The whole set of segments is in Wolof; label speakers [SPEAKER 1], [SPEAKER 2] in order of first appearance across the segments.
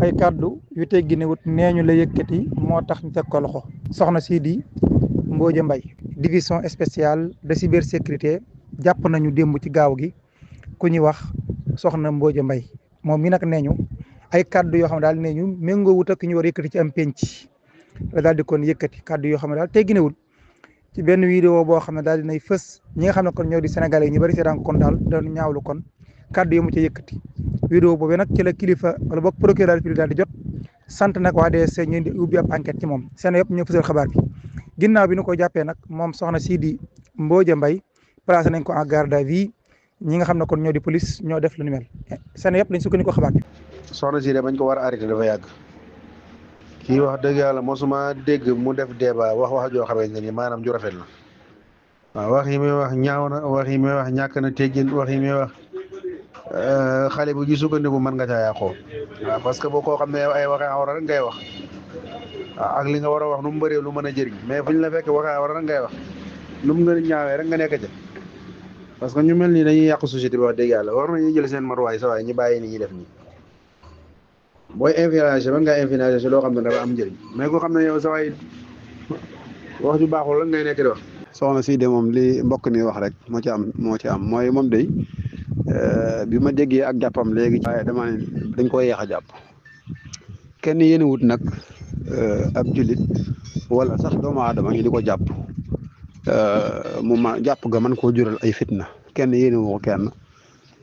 [SPEAKER 1] ay kàddu yu teggi ne wut nee ñu la yëkkati moo tax ñu teg ko loxo soxna sii di Mbodja Mbaye division spéciale de cybersécurité jàpp nañu démb ci gaaw gi ku ñuy wax soxna Mbodja Mbaye moom mi nag nee ñu ay kàddu yoo xam ne daal nee ñu méngoo wut ak ñu war yëkkati ci am penc la daal di kon yëkkati kàddu yoo xam ne daal teggi ne wut ci benn vidéo boo xam ne daal dinay fës ñi nga xam ne kon ñoo di sénégalais yi ñu bari seetaan kon daal doon ñaawlu kon kàddu yi mu ca yëkkati vidéo boobu nag ci la kilifa wala boog procureur bi daal di jot sant nag waa DSC ñu di ubbi ab enquête ci moom seen yëpp ñoo fësal xabaar bi ginnaaw bi ñu ko jàppee nag moom soxna sii di Mbodja Mbaye placé nañ ko en garde à vue ñi nga xam ne kon ñoo di police ñoo def lu ni mel seen yëpp lañ sukkandiku xabaar bi.
[SPEAKER 2] soxna si de bañ ko war a arrêté dafa yàgg kii wax dëgg yàlla mosuma dégg mu def débat wax joo xamante ne maanaam ju rafet la waaw wax yi muy wax ñaaw na wax yi muy wax ñàkk na teggin wax yi muy wax xale bu ji sukkandiku mën nga caa yàqoo waaw parce que boo koo xam ne ay waxe awra rek ngay wax waaw ak li nga war a wax nu mu bëree lu mën a jëriñ mais fu ñu la fekk waxe awra rek ngay wax nu mu gën a ñaawee rek nga nekk ca parce que ñu mel nii dañuy yàq société bi wax dëgg yàlla war nañu jël seen maruwaay sa waay ñu bàyyi ni ñuy def nii booy influencé ba nga influencé si loo xam ne dafa am njëriñ mais koo xam ne yow sa waay wax ju baaxul rek ngay nekk di wax.
[SPEAKER 3] soxna si de moom li mbokk mi wax rek moo ci am mooy moom day bi ma déggee ak jàppam léegi. waaye dama ne dañ koy yéex a jàpp kenn yéen wut nag ab jullit wala sax doomu aadama ñu di ko jàpp mu ma jàpp ga mën koo jural ay fitna kenn yéen woo kenn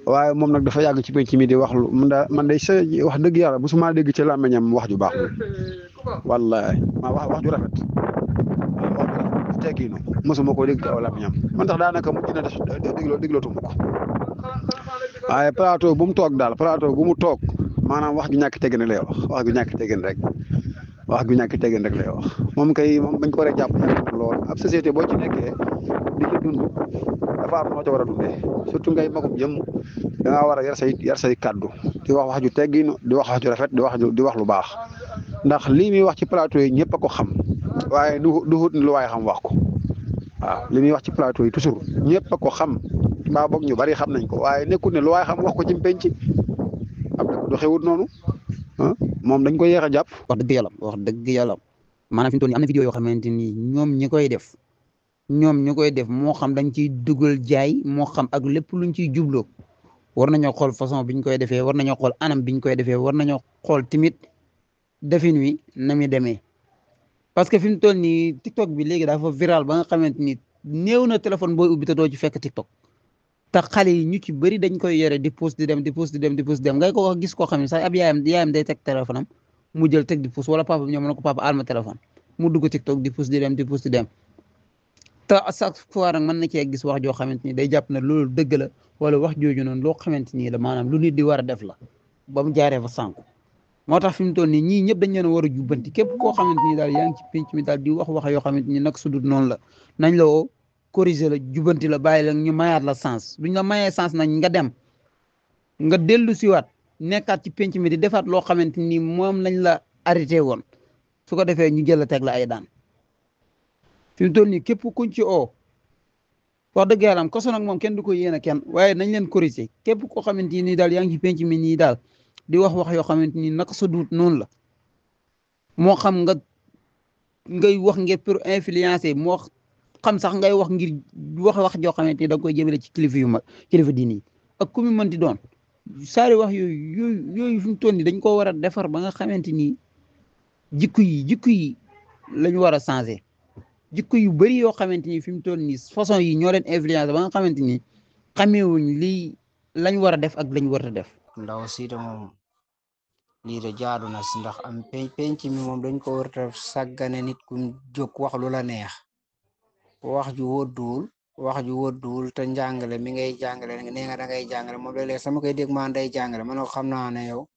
[SPEAKER 3] waaye moom nag dafa yàgg ci penc mi di wax lu man day sa wax dëgg yàlla bu su ma dégg ci làmmiñam wax ju baax wallahi ma wax ju rafet wax ju rafet teggiinu mosuma koo dégg ci aw làmmiñam man tax daanaka mujj na def déglootuma ko waaye plateau bu mu toog daal plateau bu mu toog maanaam wax ju ñàkk teggin lay wax ju ñàkk teggin rek lay wax moom kay moom bañ ko war a jàpp lool ab société boo ci nekkee di ci dund dafa am noo ca war a dundee surtout ngay magum jëm da ngaa war a yar say kàddu di wax ju tegginu di wax ju rafet di wax lu baax ndax lii muy wax ci plateau yi ñëpp a ko xam waaye du wut lu waaye xam wax ko waaw li muy wax ci plateau yi toujours ñëpp a ko xam mbaa boog ñu bari xam nañ ko waaye nekkul ne lu waaye xam wax ko ci penc am na du xewut noonu moom dañ ko yéex a jàpp.
[SPEAKER 4] wax dëgg yàlla maanaam fi mu toll nii am na vidéo yoo xamante ni ñoom ñi koy def moo xam dañ ciy dugal jaay moo xam ak lépp luñ ciy jubloo war nañoo xool façon biñ koy defee war nañoo xool anam biñ koy defee war nañoo xool timit defin wi na muy demee parce que fi mu toll nii TikTok bi léegi dafa viral ba nga xamante ni néew na téléphone booy ubbi te doo ci fekk TikTok te xale yi ñu ci bëri dañ koy yore di pousse di dem ngay ko wax gis koo xam ne sax ab yaayam day teg téléphone am mu jël teg di pousse wala papa ñoom ne ko papa alma téléphone mu dugg TikTok di pousse di dem te chaque fois nag mën na cee gis wax joo xamante ni day jàpp ne loolu dëgg la wala wax jooju noonu loo xamante ni la maanaam lu nit di war a def la ba mu jaaree fa sànku moo tax fi mu toll nii ñii ñëpp dañ leen a war a jubbanti képp koo xamante ni daal yaa ngi ci penc mi daal di wax yoo xamante ni nag su dul noonu la nañ la woo corriger la jubbanti la bàyyi la ñu mayaat la sens buñ la mayee sens nañ nga dem nga dellu siwaat nekkaat ci penc mi di defaat loo xamante ni moom lañ la arrêté woon su ko defee ñu jël la teg la ay daan fi mu toll nii képp kuñ ci wax dëgg yàlla am koso nag moom kenn du ko yéene kenn waaye nañ leen corriger képp koo xamante ni daal yaa ngi ci penc mi nii daal di wax yoo xamante ni naka sa duut noonu la moo xam ngay wax ngir pour influencer moo xam sax ngay wax ngir wax joo xamante ni da nga koy jëmale ci kilifa diini yi ak ku mu mënti doon saari wax yooyu fi mu toll nii dañ ko war a defar ba nga xamante ni jikko yi lañ war a changer jikko yu bëri yoo xamante ni fi mu toll nii façon yi ñoo leen influence ba nga xamante ni xameewuñ lii lañ war a def ak lañ war a def.
[SPEAKER 5] ndaw si de moom lii de jaadu na si ndax am penc mi moom dañ ko war a sàggane nit ku jóg wax lu la neex wax ju wódduwul te njàngale mi ngay jàngale nee nga da ngay jàngale moom léeg-léeg sama koy dégg maan day jàngale man xam naa ne yow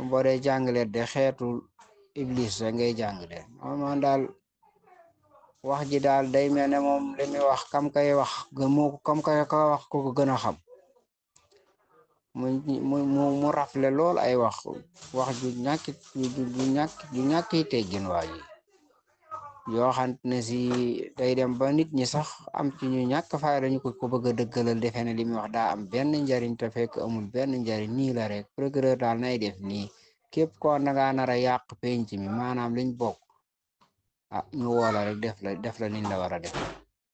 [SPEAKER 5] boo dee jàngale de xeetu iblis rek ngay jàngale man daal. wax ji daal day mel ne moom li muy wax kam kay wax ko ko gën a xam mu rafle lool ay wax ju ñàkki teggin waa ji yoo xam ne si day dem ba nit ñi sax am ci ñu ñàkk fay dañu ko bëgg a dëggalal defe ne li muy wax daa am benn njariñ te fekk amul benn njariñ nii la rek procureur daal nay def nii képp ko da ngaa nar a yàq penc mi maanaam liñ bokk ñu woola rek def la liñ la war a def